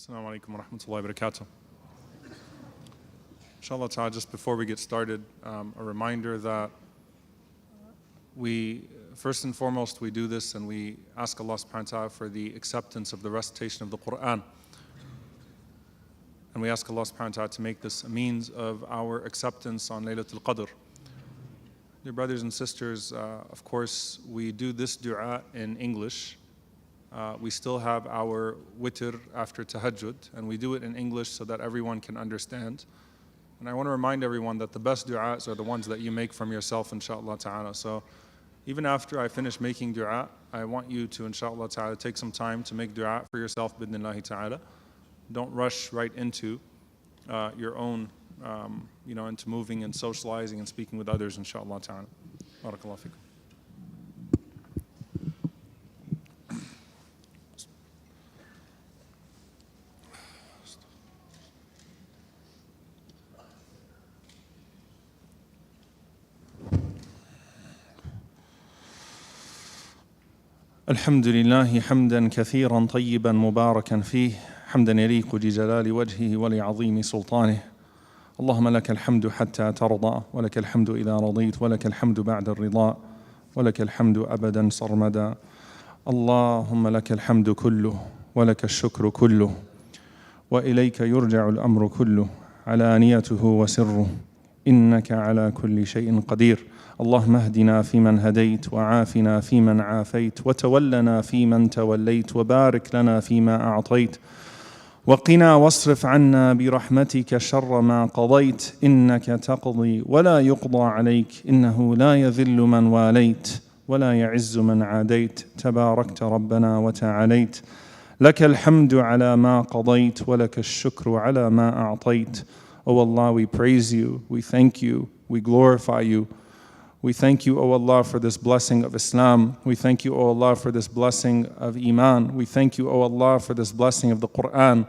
Assalamu alaikum wa rahmatullahi wa barakatuh. Inshallah ta'ala, just before we get started, a reminder that we, first and foremost, we do this and we ask Allah subhanahu wa ta'ala for the acceptance of the recitation of the Quran. And we ask Allah subhanahu wa ta'ala to make this a means of our acceptance on Laylatul Qadr. Dear brothers and sisters, of course, we do this dua in English. We still have our witr after tahajjud, and we do it in English so that everyone can understand. And I want to remind everyone that the best du'as are the ones that you make from yourself, inshaAllah ta'ala. So even after I finish making du'a, I want you to, inshaAllah ta'ala, take some time to make du'a for yourself, bidnillahi ta'ala. Don't rush right into your own, into moving and socializing and speaking with others, inshaAllah ta'ala. Barakallahu fikum. الحمد لله حمدا كثيرا طيبا مباركا فيه حمدا يليق بجلال وجهه ولعظيم سلطانه اللهم لك الحمد حتى ترضى ولك الحمد إذا رضيت ولك الحمد بعد الرضا ولك الحمد أبدا سرمدا اللهم لك الحمد كله ولك الشكر كله وإليك يرجع الأمر كله علانيته وسره إنك على كل شيء قدير اللهم اهدنا فيمن هديت وعافنا فيمن عافيت وتولنا فيمن توليت وبارك لنا فيما أعطيت وقنا واصرف عنا برحمتك شر ما قضيت إنك تقضي ولا يقضى عليك إنه لا يذل من واليت ولا يعز من عاديت تباركت ربنا وتعاليت لك الحمد على ما قضيت ولك الشكر على ما أعطيت O Allah, we praise you, we thank you, we glorify you. We thank you, O Allah, for this blessing of Islam. We thank you, O Allah, for this blessing of Iman. We thank you, O Allah, for this blessing of the Quran.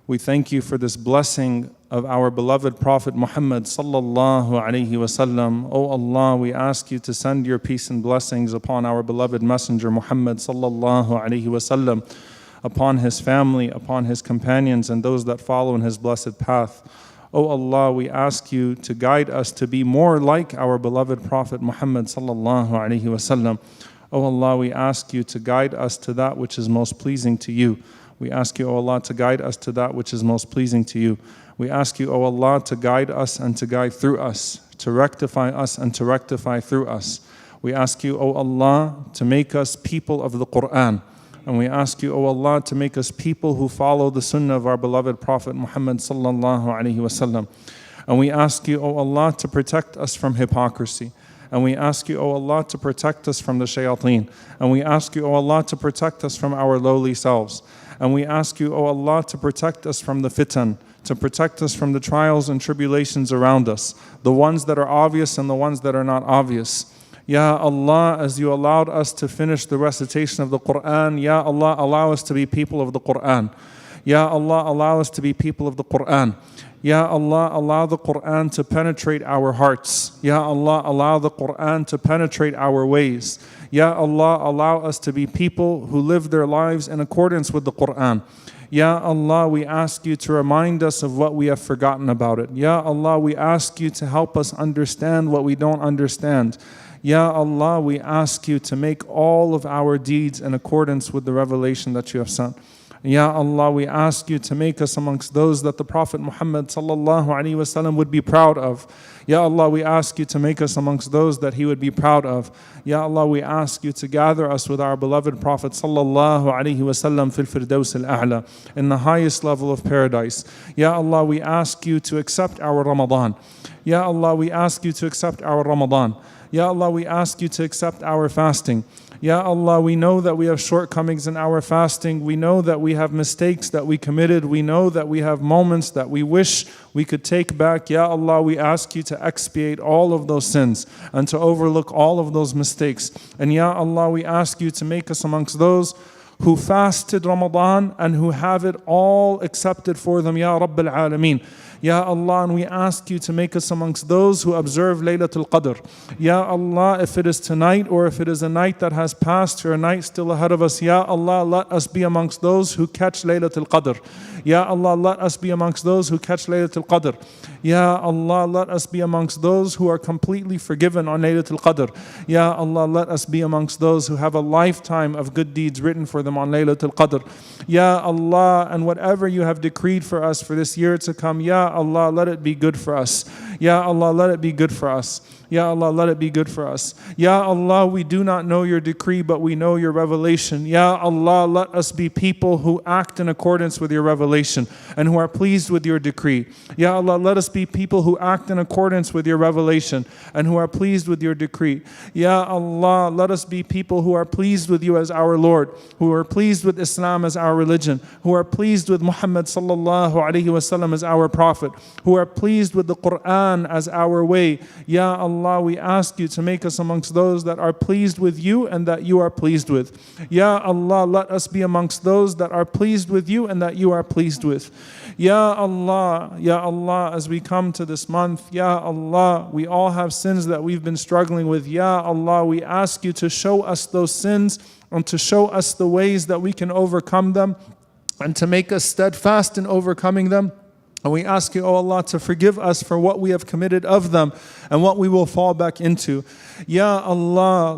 We thank you for this blessing of our beloved Prophet Muhammad sallallahu alayhi wasallam. O Allah, we ask you to send your peace and blessings upon our beloved Messenger Muhammad sallallahu alayhi wasallam, upon his family, upon his companions, and those that follow in his blessed path. O Allah, we ask you to guide us to be more like our beloved Prophet Muhammad sallallahu alaihi wasallam. O Allah, we ask you to guide us to that which is most pleasing to you. We ask you, O Allah, to guide us to that which is most pleasing to you. We ask you, O Allah, to guide us and to guide through us, to rectify us and to rectify through us. We ask you, O Allah, to make us people of the Quran. And we ask you, O Allah, to make us people who follow the sunnah of our beloved Prophet Muhammad sallallahu alaihi wasallam. And we ask you, O Allah, to protect us from hypocrisy. And we ask you, O Allah, to protect us from the shayateen. And we ask you, O Allah, to protect us from our lowly selves. And we ask you, O Allah, to protect us from the fitan, to protect us from the trials and tribulations around us, the ones that are obvious and the ones that are not obvious. Ya Allah, as you allowed us to finish the recitation of the Quran, Ya Allah, allow us to be people of the Quran. Ya Allah, allow us to be people of the Quran. Ya Allah, allow the Quran to penetrate our hearts. Ya Allah, allow the Quran to penetrate our ways. Ya Allah, allow us to be people who live their lives in accordance with the Quran. Ya Allah, we ask you to remind us of what we have forgotten about it. Ya Allah, we ask you to help us understand what we don't understand. Ya Allah, we ask you to make all of our deeds in accordance with the revelation that you have sent. Ya Allah, we ask you to make us amongst those that the Prophet Muhammad sallallahu alaihi wasallam would be proud of. Ya Allah, we ask you to make us amongst those that he would be proud of. Ya Allah, we ask you to gather us with our beloved Prophet sallallahu alaihi wasallam fil firdaus al-a'la, in the highest level of paradise. Ya Allah, we ask you to accept our Ramadan. Ya Allah, we ask you to accept our Ramadan. Ya Allah, we ask you to accept our fasting. Ya Allah, we know that we have shortcomings in our fasting. We know that we have mistakes that we committed. We know that we have moments that we wish we could take back. Ya Allah, we ask you to expiate all of those sins and to overlook all of those mistakes. And Ya Allah, we ask you to make us amongst those who fasted Ramadan and who have it all accepted for them, Ya Rabbil Alameen. Ya Allah, and we ask you to make us amongst those who observe Laylatul Qadr. Ya Allah, if it is tonight or if it is a night that has passed or a night still ahead of us, Ya Allah, let us be amongst those who catch Laylatul Qadr. Ya Allah, let us be amongst those who catch Laylatul Qadr. Ya Allah, let us be amongst those who are completely forgiven on Laylatul Qadr. Ya Allah, let us be amongst those who have a lifetime of good deeds written for them on Laylatul Qadr. Ya Allah, and whatever you have decreed for us for this year to come, Ya Allah, let it be good for us. Ya Allah, let it be good for us. Ya Allah, let it be good for us. Ya Allah, we do not know your decree, but we know your revelation. Ya Allah, let us be people who act in accordance with your revelation and who are pleased with your decree. Ya Allah, let us be people who act in accordance with your revelation and who are pleased with your decree. Ya Allah, let us be people who are pleased with you as our Lord, who are pleased with Islam as our religion, who are pleased with Muhammad sallallahu alaihi wasallam as our prophet, who are pleased with the Quran as our way. Ya Allah, we ask you to make us amongst those that are pleased with you and that you are pleased with. Ya Allah, let us be amongst those that are pleased with you and that you are pleased with. Ya Allah, as we come to this month, Ya Allah, we all have sins that we've been struggling with. Ya Allah, we ask you to show us those sins and to show us the ways that we can overcome them and to make us steadfast in overcoming them. And we ask you, O Allah, to forgive us for what we have committed of them and what we will fall back into. Ya Allah,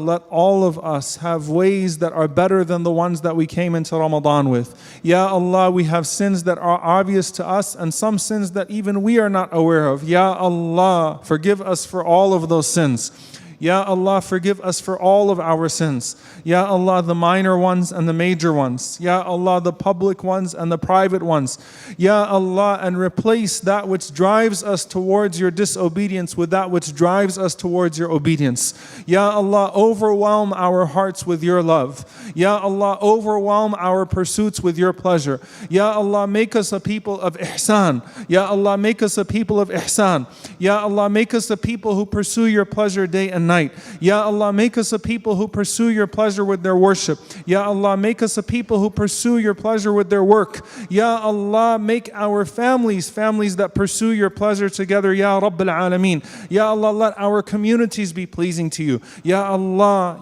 let all of us have ways that are better than the ones that we came into Ramadan with. Ya Allah, we have sins that are obvious to us and some sins that even we are not aware of. Ya Allah, forgive us for all of those sins. Ya Allah, forgive us for all of our sins. Ya Allah, the minor ones and the major ones. Ya Allah, the public ones and the private ones. Ya Allah, and replace that which drives us towards your disobedience with that which drives us towards your obedience. Ya Allah, overwhelm our hearts with your love. Ya Allah, overwhelm our pursuits with your pleasure. Ya Allah, make us a people of ihsan. Ya Allah, make us a people of ihsan. Ya Allah, make us a people who pursue your pleasure day and night. Ya Allah, make us a people who pursue your pleasure with their worship. Ya Allah, make us a people who pursue your pleasure with their work. Ya Allah, make our families that pursue your pleasure together. Ya Rabbil Alameen. Ya Allah, let our communities be pleasing to you. Ya Allah,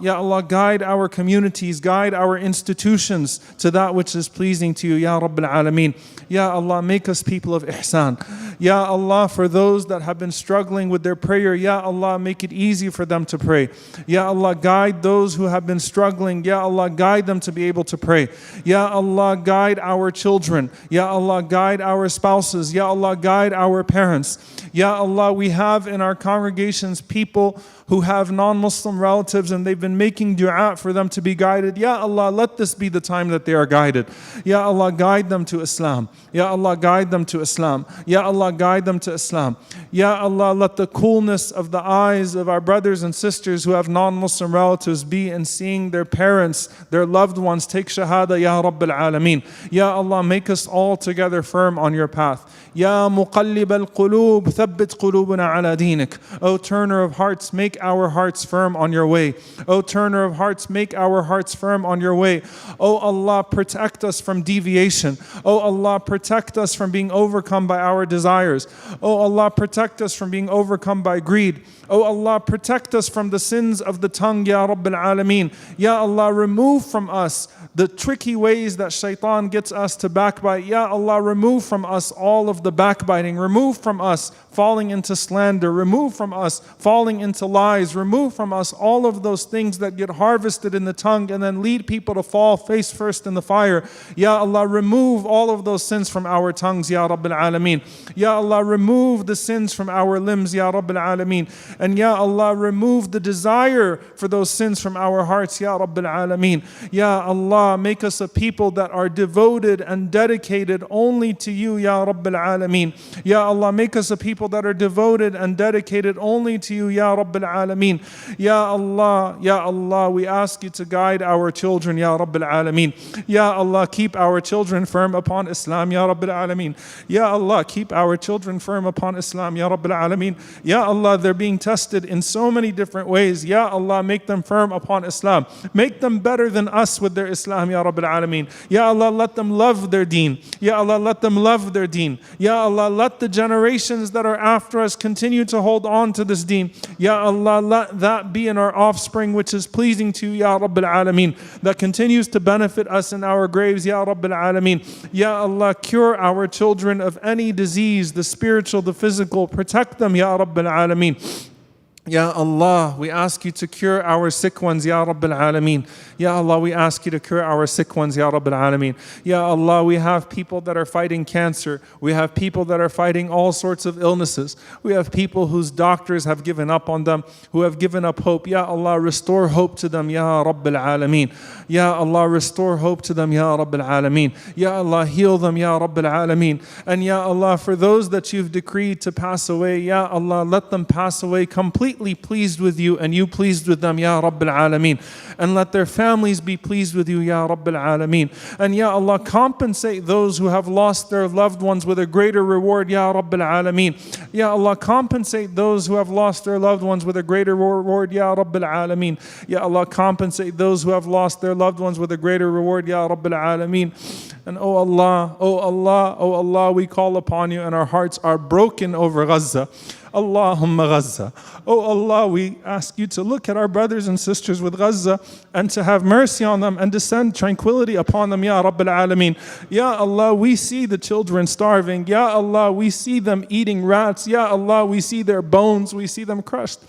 guide our communities, guide our institutions to that which is pleasing to you. Ya Rabbil Alameen. Ya Allah, make us people of ihsan. Ya Allah, for those that have been struggling with their prayer, Ya Allah, make it easy for them to pray. Ya Allah, guide those who have been struggling. Ya Allah, guide them to be able to pray. Ya Allah, guide our children. Ya Allah, guide our spouses. Ya Allah, guide our parents. Ya Allah, we have in our congregations people who have non-Muslim relatives and they've been making dua for them to be guided. Ya Allah, let this be the time that they are guided. Ya Allah, guide them to Islam. Ya Allah, guide them to Islam. Ya Allah, guide them to Islam. Ya Allah, let the coolness of the eyes of our brothers and sisters who have non-Muslim relatives be in seeing their parents, their loved ones take shahada. Ya Rabbil Alameen. Ya Allah, make us all together firm on your path. Ya muqallib al-qulub, thabbit qulubuna ala dinik. O turner of hearts, make our hearts firm on your way. O turner of hearts, make our hearts firm on your way. O Allah, protect us from deviation. O Allah, protect us from being overcome by our desires. O Allah, protect us from being overcome by greed. O Allah, protect us from the sins of the tongue, Ya Rabbil Alameen. Ya Allah, remove from us the tricky ways that shaitan gets us to backbite. Ya Allah, remove from us all of the backbiting. Remove from us falling into slander. Remove from us falling into lies. Remove from us all of those things that get harvested in the tongue and then lead people to fall face first in the fire. Ya Allah, remove all of those sins from our tongues, Ya Rabbil Alameen. Ya Allah, remove the sins from our limbs, Ya Rabbil Alameen. And Ya Allah, remove the desire for those sins from our hearts, Ya Rabbil Alameen. Ya Allah, Allah, make us a people that are devoted and dedicated only to you, Ya Rabbil Alameen. Ya Allah, make us a people that are devoted and dedicated only to you, Ya Rabbil Alameen. Ya Allah, we ask you to guide our children, Ya Rabbil Alameen. Ya Allah, keep our children firm upon Islam, Ya Rabbil Alameen. Ya Allah, keep our children firm upon Islam, Ya Rabbil Alameen. Ya Allah, they're being tested in so many different ways. Ya Allah, make them firm upon Islam. Make them better than us with their Islam, Ya Rabbil Alameen. Ya Allah, let them love their deen. Ya Allah, let them love their deen. Ya Allah, let the generations that are after us continue to hold on to this deen. Ya Allah, let that be in our offspring which is pleasing to you, Ya Rabbil Alameen, that continues to benefit us in our graves, Ya Rabbil Alameen. Ya Allah, cure our children of any disease, the spiritual, the physical. Protect them, Ya Rabbil Alameen. Ya Allah, we ask you to cure our sick ones, Ya Rabbil Alameen. Ya Allah, we ask you to cure our sick ones, Ya Rabbil Alameen. Ya Allah, we have people that are fighting cancer. We have people that are fighting all sorts of illnesses. We have people whose doctors have given up on them, who have given up hope. Ya Allah, restore hope to them, Ya Rabbil Alameen. Ya Allah, restore hope to them, Ya Rabbil Alameen. Ya Allah, heal them, Ya Rabbil Alameen. And Ya Allah, for those that you've decreed to pass away, Ya Allah, let them pass away completely pleased with you and you pleased with them, Ya Rabbil Alameen. And let their families be pleased with you, Ya Rabbil Alameen. And Ya Allah, compensate those who have lost their loved ones with a greater reward, Ya Rabbil Alameen. Ya Allah, compensate those who have lost their loved ones with a greater reward, Ya Rabbil Alameen. Ya Allah, compensate those who have lost their loved ones with a greater reward, Ya Rabbil Alameen. And oh Allah, oh Allah, oh Allah, we call upon you and our hearts are broken over Gaza. Allahumma Gaza. Oh Allah, we ask you to look at our brothers and sisters with Gaza and to have mercy on them and to send tranquility upon them, Ya Rabbil Alameen. Ya Allah, we see the children starving. Ya Allah, we see them eating rats. Ya Allah, we see their bones, we see them crushed.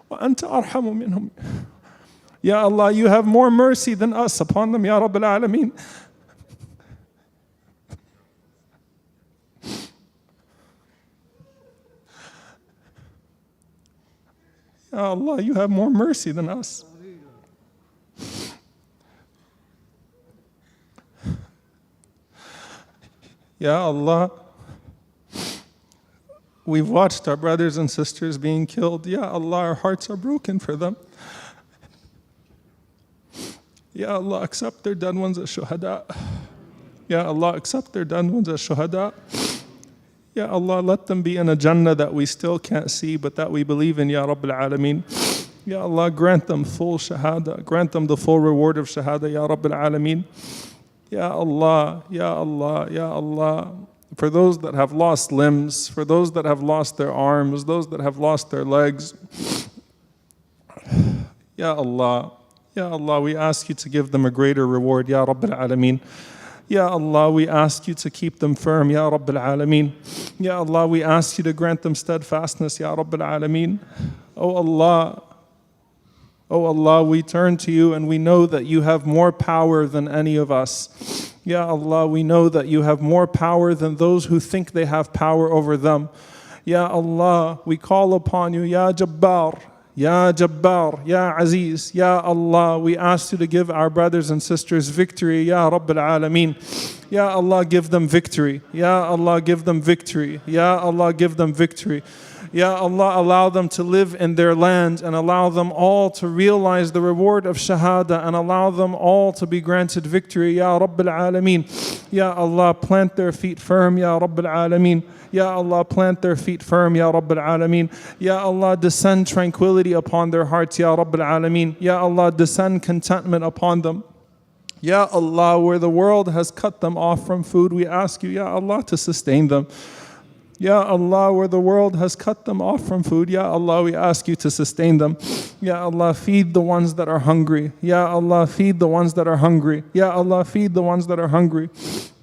Wa anta arhamu minhum. Ya Allah, you have more mercy than us upon them, Ya Rabbil Alameen. Ya Allah, you have more mercy than us. Ya Allah, we've watched our brothers and sisters being killed. Ya Allah, our hearts are broken for them. Ya Allah, accept their dead ones as shuhada. Ya Allah, accept their dead ones as shuhada. Ya Allah, let them be in a Jannah that we still can't see but that we believe in, Ya Rabbil Alameen. Ya Allah, grant them full shahada, grant them the full reward of shahada, Ya Rabbil Alameen. Ya Allah, Ya Allah, Ya Allah. For those that have lost limbs, for those that have lost their arms, those that have lost their legs, Ya Allah, Ya Allah, we ask you to give them a greater reward, Ya Rabbil Alameen. Ya Allah, we ask you to keep them firm, Ya Rabbil Alameen. Ya Allah, we ask you to grant them steadfastness, Ya Rabbil Alameen. Oh Allah, we turn to you and we know that you have more power than any of us. Ya Allah, we know that you have more power than those who think they have power over them. Ya Allah, we call upon you, Ya Jabbar. Ya Jabbar, Ya Aziz, Ya Allah, we ask you to give our brothers and sisters victory, Ya Rabbil Alameen. Ya Allah, give them victory. Ya Allah, give them victory. Ya Allah, give them victory. Ya Allah, allow them to live in their land and allow them all to realize the reward of Shahada and allow them all to be granted victory, Ya Rabbil Alameen. Ya Allah, plant their feet firm, Ya Rabbil Alameen. Ya Allah, plant their feet firm, Ya Rabbil Alameen. Ya Allah, descend tranquility upon their hearts, Ya Rabbil Alameen. Ya Allah, descend contentment upon them. Ya Allah, where the world has cut them off from food, we ask you, Ya Allah, to sustain them. Ya Allah, where the world has cut them off from food, Ya Allah, we ask you to sustain them. Ya Allah, feed the ones that are hungry. Ya Allah, feed the ones that are hungry. Ya Allah, feed the ones that are hungry.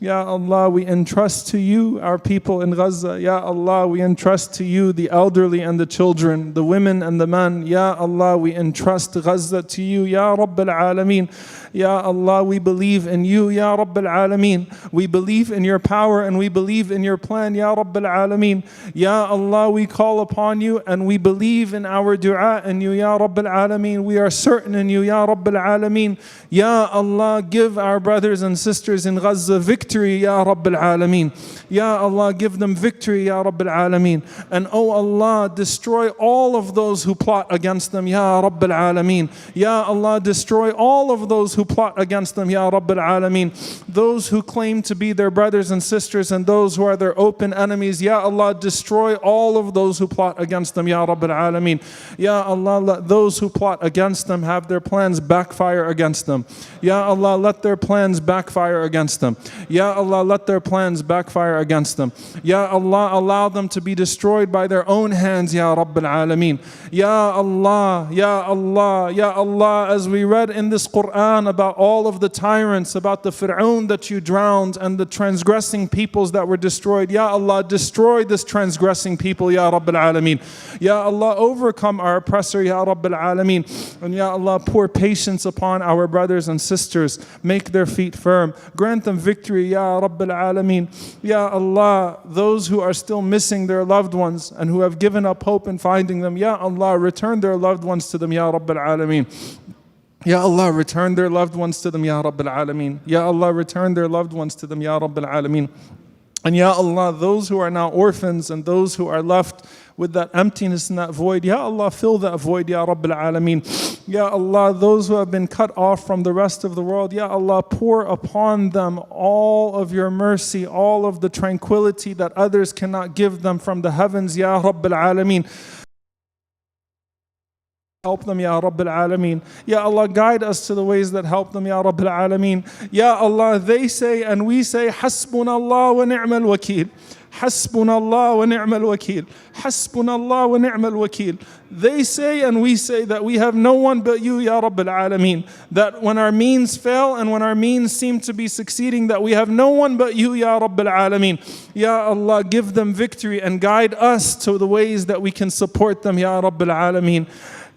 Ya Allah, we entrust to you our people in Gaza. Ya Allah, we entrust to you the elderly and the children, the women and the men. Ya Allah, we entrust Gaza to you. Ya Rabbil Alameen. Ya Allah, we believe in you. Ya Rabbil Alameen. We believe in your power and we believe in your plan. Ya Rabbil Alameen. Ya Allah, we call upon you and we believe in our dua in you. Ya Rabbil Alameen. We are certain in you. Ya Rabbil Alameen. Ya Allah, give our brothers and sisters in Gaza victory, Ya Rabbil Alameen. Ya Allah, give them victory, Ya Rabbil Alameen. And oh Allah, destroy all of those who plot against them, Ya Rabbil Alameen. Ya Allah, destroy all of those who plot against them, Ya Rabbil Alameen. Those who claim to be their brothers and sisters and those who are their open enemies, Ya Allah, destroy all of those who plot against them, Ya Rabbil Alameen. Ya Allah, let those who plot against them have their plans backfire against them. Ya Allah, let their plans backfire against them. Ya Allah, let their plans backfire against them. Ya Allah, allow them to be destroyed by their own hands, Ya Rabbil Alameen. Ya Allah, Ya Allah, Ya Allah, as we read in this Quran about all of the tyrants, about the Fir'aun that you drowned and the transgressing peoples that were destroyed. Ya Allah, destroy this transgressing people, Ya Rabbil Alameen. Ya Allah, overcome our oppressor, Ya Rabbil Alameen. And Ya Allah, pour patience upon our brothers and sisters. Make their feet firm. Grant them victory, Ya Rabbil Alameen. Ya Allah, those who are still missing their loved ones and who have given up hope in finding them, Ya Allah, return their loved ones to them, Ya Rabbil Alameen. Ya Allah, return their loved ones to them, Ya Rabbil Alameen. Ya Allah, return their loved ones to them, Ya Rabbil Alameen. And Ya Allah, those who are now orphans and those who are left with that emptiness and that void, Ya Allah, fill that void, Ya Rabbil Alameen. Ya Allah, those who have been cut off from the rest of the world, Ya Allah, pour upon them all of your mercy, all of the tranquility that others cannot give them from the heavens, Ya Rabbil Alameen. Help them, Ya Rabbil Alameen. Ya Allah, guide us to the ways that help them, Ya Rabbil Alameen. Ya Allah, they say and we say, Hasbunallah wa ni'mal wakeel. Hasbunallah wa ni'mal wakeel. Hasbunallah wa ni'mal wakeel. They say and we say that we have no one but you, Ya Rabbil Alameen. That when our means fail and when our means seem to be succeeding, that we have no one but you, Ya Rabbil Alameen. Ya Allah, give them victory and guide us to the ways that we can support them, Ya Rabbil Alameen.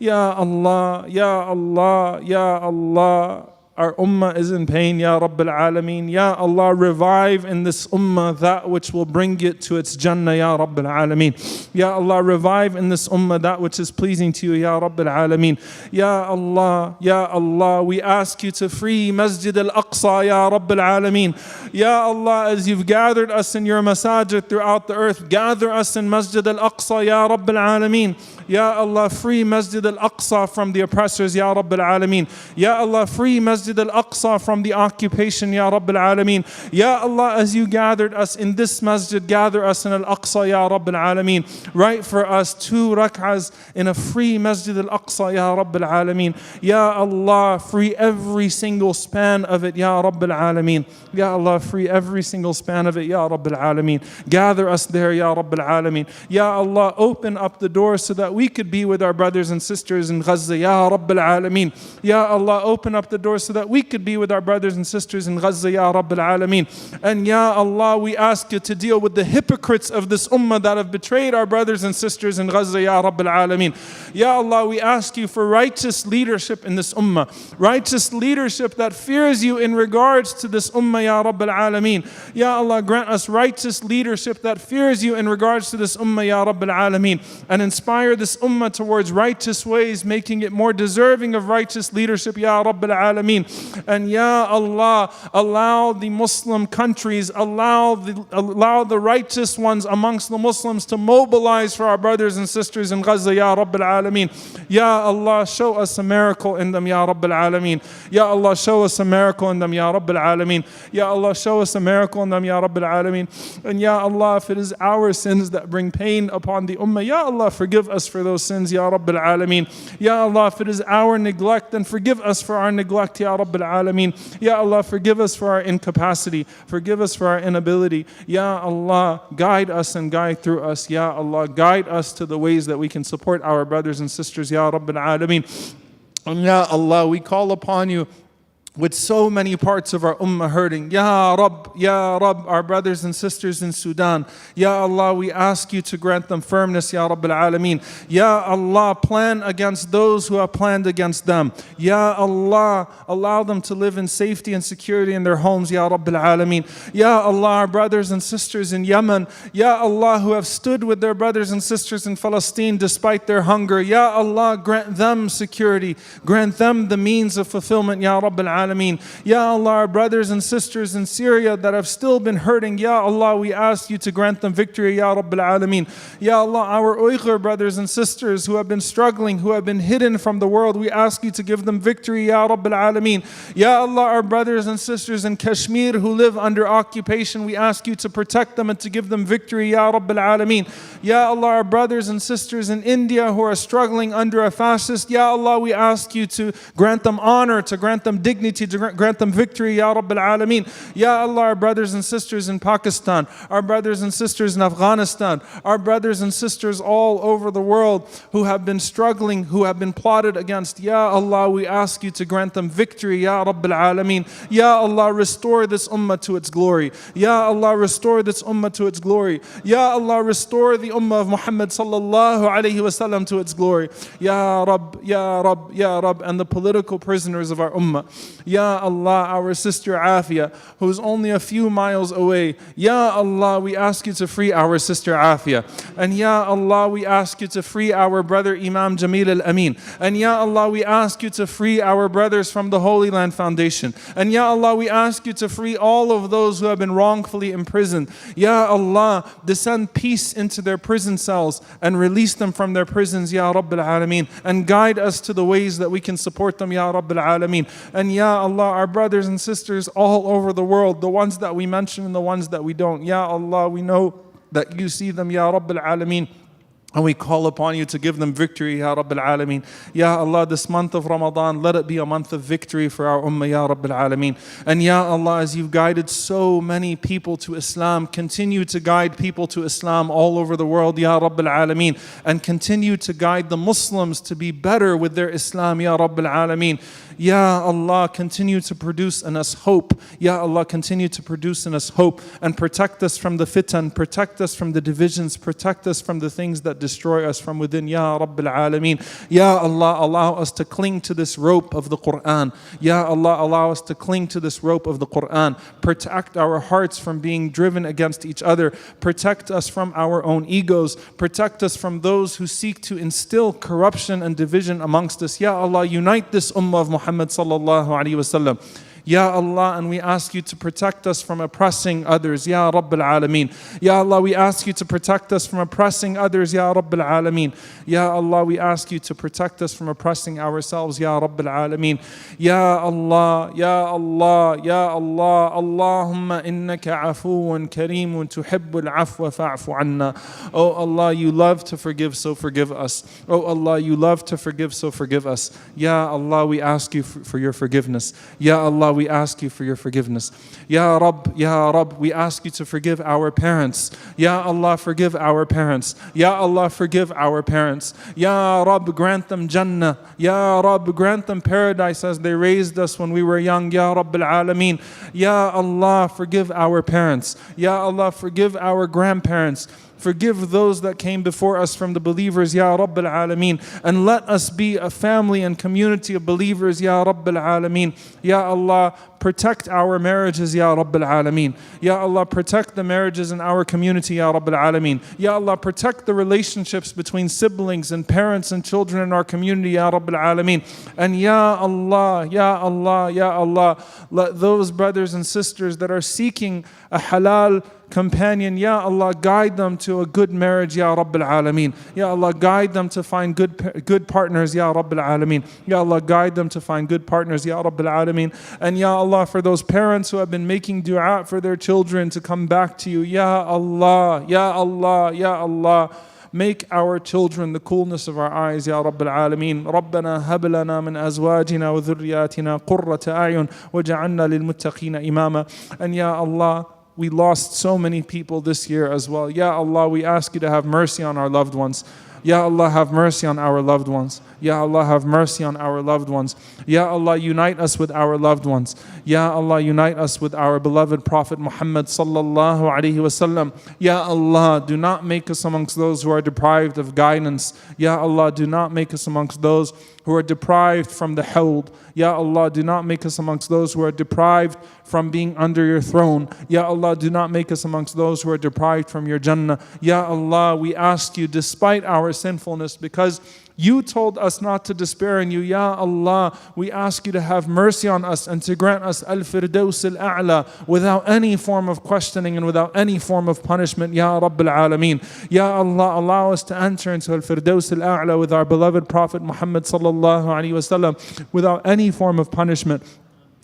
Ya Allah, Ya Allah, Ya Allah. Our ummah is in pain, Ya Rabbil Alameen. Ya Allah, revive in this ummah that which will bring it to its Jannah, Ya Rabbil Alameen. Ya Allah, revive in this ummah that which is pleasing to you, Ya Rabbil Alameen. Ya Allah, we ask you to free Masjid al-Aqsa, Ya Rabbil Alameen. Ya Allah, as you've gathered us in your masajid throughout the earth, gather us in Masjid al-Aqsa, Ya Rabbil Alameen. Ya Allah, free Masjid al-Aqsa from the oppressors, Ya Rabbil Alameen. Ya Allah, free Masjid al-Aqsa from the occupation, Ya Rabbil Alameen. Ya Allah, as you gathered us in this masjid, gather us in al-Aqsa, Ya Rabbil Alameen. Write for us 2 rak'ahs in a free Masjid al-Aqsa, Ya Rabbil Alameen. Ya Allah, free every single span of it, Ya Rabbil Alameen. Ya Allah, free every single span of it, Ya Rabbil Alameen. Gather us there, Ya Rabbil Alameen. Ya Allah, open up the doors so that we could be with our brothers and sisters in Gaza, Ya Rabbil Alameen. Ya Allah, open up the doors so that we could be with our brothers and sisters in Gaza, Ya Rabbil Alameen. And Ya Allah, we ask you to deal with the hypocrites of this ummah that have betrayed our brothers and sisters in Gaza, Ya Rabbil Alameen. Ya Allah, we ask you for righteous leadership in this ummah. Righteous leadership that fears you in regards to this ummah, Ya Rabbil Alameen. Ya Allah, grant us righteous leadership that fears you in regards to this ummah, Ya Rabbil Alameen. And inspire this ummah towards righteous ways, making it more deserving of righteous leadership, Ya Rabbil Alameen. And Ya Allah, allow the Muslim countries, allow the righteous ones amongst the Muslims to mobilize for our brothers and sisters in Gaza, Ya Rabbil Alameen. Ya Allah, show us a miracle in them, Ya Rabbil Alameen. Ya Allah, show us a miracle in them, Ya Rabbil Alameen. Ya Allah, show us a miracle in them, Ya Rabbil Alameen. And Ya Allah, if it is our sins that bring pain upon the ummah, Ya Allah, forgive us for those sins, Ya Rabbil Alameen. Ya Allah, if it is our neglect, then forgive us for our neglect, Ya Rabbil Alameen. Ya Allah, forgive us for our incapacity. Forgive us for our inability. Ya Allah, guide us and guide through us. Ya Allah, guide us to the ways that we can support our brothers and sisters, Ya Rabbil Alameen. And Ya Allah, we call upon you with so many parts of our ummah hurting. Ya Rab, our brothers and sisters in Sudan. Ya Allah, we ask you to grant them firmness, Ya Rabbil Alameen. Ya Allah, plan against those who have planned against them. Ya Allah, allow them to live in safety and security in their homes, Ya Rabbil Alameen. Ya Allah, our brothers and sisters in Yemen. Ya Allah, who have stood with their brothers and sisters in Palestine despite their hunger. Ya Allah, grant them security. Grant them the means of fulfillment, Ya Rabbil Alameen. Ya Allah, our brothers and sisters in Syria that have still been hurting, Ya Allah, we ask you to grant them victory, Ya Rabbil Alameen. Ya Allah, our Uyghur brothers and sisters who have been struggling, who have been hidden from the world, we ask you to give them victory, Ya Rabbil Alameen. Ya Allah, our brothers and sisters in Kashmir who live under occupation, we ask you to protect them and to give them victory, Ya Rabbil Alameen. Ya Allah, our brothers and sisters in India who are struggling under a fascist, Ya Allah, we ask you to grant them honor, to grant them dignity, to grant them victory, Ya Rabbil Alameen. Ya Allah, our brothers and sisters in Pakistan, our brothers and sisters in Afghanistan, our brothers and sisters all over the world who have been struggling, who have been plotted against, Ya Allah, we ask you to grant them victory, Ya Rabbil Alameen. Ya Allah, restore this ummah to its glory. Ya Allah, restore this ummah to its glory. Ya Allah, restore the ummah of Muhammad sallallahu alayhi wasallam to its glory. Ya Rab, Ya Rab, Ya Rab, and the political prisoners of our ummah. Ya Allah, our sister Afia, who's only a few miles away. Ya Allah, we ask you to free our sister Afia. And Ya Allah, we ask you to free our brother Imam Jamil al-Amin. And Ya Allah, we ask you to free our brothers from the Holy Land Foundation. And Ya Allah, we ask you to free all of those who have been wrongfully imprisoned. Ya Allah, descend peace into their prison cells and release them from their prisons, Ya Rabbil Alameen. And guide us to the ways that we can support them, Ya Rabbil Alameen. And Ya Allah, our brothers and sisters all over the world, the ones that we mention and the ones that we don't. Ya Allah, we know that you see them, Ya Rabbil Alameen. And we call upon you to give them victory, Ya Rabbil Alameen. Ya Allah, this month of Ramadan, let it be a month of victory for our ummah, Ya Rabbil Alameen. And Ya Allah, as you've guided so many people to Islam, continue to guide people to Islam all over the world, Ya Rabbil Alameen. And continue to guide the Muslims to be better with their Islam, Ya Rabbil Alameen. Ya Allah, continue to produce in us hope. Ya Allah, continue to produce in us hope and protect us from the fitan, protect us from the divisions, protect us from the things that destroy us from within. Ya Rabbil Alameen. Ya Allah, allow us to cling to this rope of the Quran. Ya Allah, allow us to cling to this rope of the Quran. Protect our hearts from being driven against each other. Protect us from our own egos. Protect us from those who seek to instill corruption and division amongst us. Ya Allah, unite this ummah of Muhammad sallallahu alaihi wasallam. Ya Allah, and we ask you to protect us from oppressing others, Ya Rabbil Alameen. Ya Allah, we ask you to protect us from oppressing others, Ya Rabbil Alameen. Ya Allah, we ask you to protect us from oppressing ourselves, Ya Rabbil Alameen. Ya Allah, Ya Allah, Ya Allah, Allahumma innaka afuun kareemun tuhibbul afwa fa'fu anna. Oh Allah, you love to forgive, so forgive us. Oh Allah, you love to forgive, so forgive us. Ya Allah, we ask you for your forgiveness. Ya Allah, we ask you for your forgiveness. Ya Rab, we ask you to forgive our parents. Ya Allah, forgive our parents. Ya Allah, forgive our parents. Ya Rab, grant them Jannah. Ya Rab, grant them paradise as they raised us when we were young. Ya Rabbil Alameen. Ya Allah, forgive our parents. Ya Allah, forgive our grandparents. Forgive those that came before us from the believers, Ya Rabbil Alameen. And let us be a family and community of believers, Ya Rabbil Alameen. Ya Allah, protect our marriages, Ya Rabbil Alameen. Ya Allah, protect the marriages in our community, Ya Rabbil Alameen. Ya Allah, protect the relationships between siblings and parents and children in our community, Ya Rabbil Alameen. And Ya Allah, Ya Allah, Ya Allah, let those brothers and sisters that are seeking a halal companion, Ya Allah, guide them to a good marriage, Ya Rabbil Alameen. Ya Allah, guide them to find good partners, Ya Rabbil Alameen. Ya Allah, guide them to find good partners, Ya Rabbil Alameen. And Ya Allah, for those parents who have been making dua for their children to come back to you, Ya Allah, Ya Allah, Ya Allah, make our children the coolness of our eyes, Ya Rabbil Alameen. ربنا هب لنا من أزواجنا وذرياتنا قرة أعين وجعلنا للمتقين إماما. And Ya Allah, we lost so many people this year as well. Ya Allah, we ask you to have mercy on our loved ones. Ya Allah, have mercy on our loved ones. Ya Allah, have mercy on our loved ones. Ya Allah, unite us with our loved ones. Ya Allah, unite us with our beloved Prophet Muhammad sallallahu alaihi wasallam. Ya Allah, do not make us amongst those who are deprived of guidance. Ya Allah, do not make us amongst those who are deprived from the hawd. Ya Allah, do not make us amongst those who are deprived from being under your throne. Ya Allah, do not make us amongst those who are deprived from your Jannah. Ya Allah, we ask you, despite our sinfulness, because you told us not to despair in you. Ya Allah, we ask you to have mercy on us and to grant us al-firdaus al-a'la without any form of questioning and without any form of punishment. Ya Rabbil Alameen. Ya Allah, allow us to enter into al-firdaus al-a'la with our beloved Prophet Muhammad sallallahu alaihi wasallam without any form of punishment,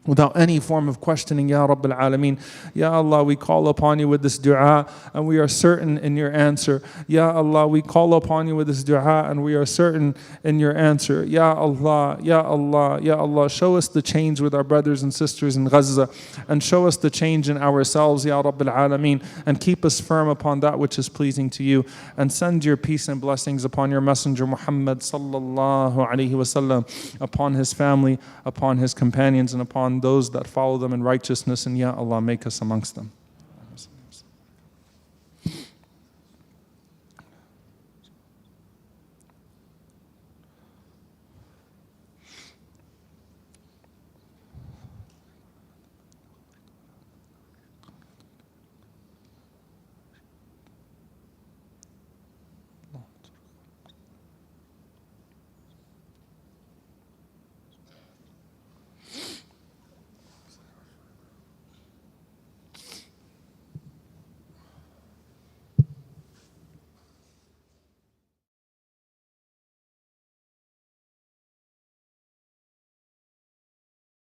without any form of questioning. Ya Rabbil Alameen. Ya Allah, we call upon you with this dua and we are certain in your answer. Ya Allah, we call upon you with this dua and we are certain in your answer. Ya Allah, Ya Allah, Ya Allah, show us the change with our brothers and sisters in Gaza and show us the change in ourselves, Ya Rabbil Alameen, and keep us firm upon that which is pleasing to you, and send your peace and blessings upon your messenger Muhammad sallallahu alaihi wasallam, upon his family, upon his companions, and upon those that follow them in righteousness, and Ya Allah, make us amongst them.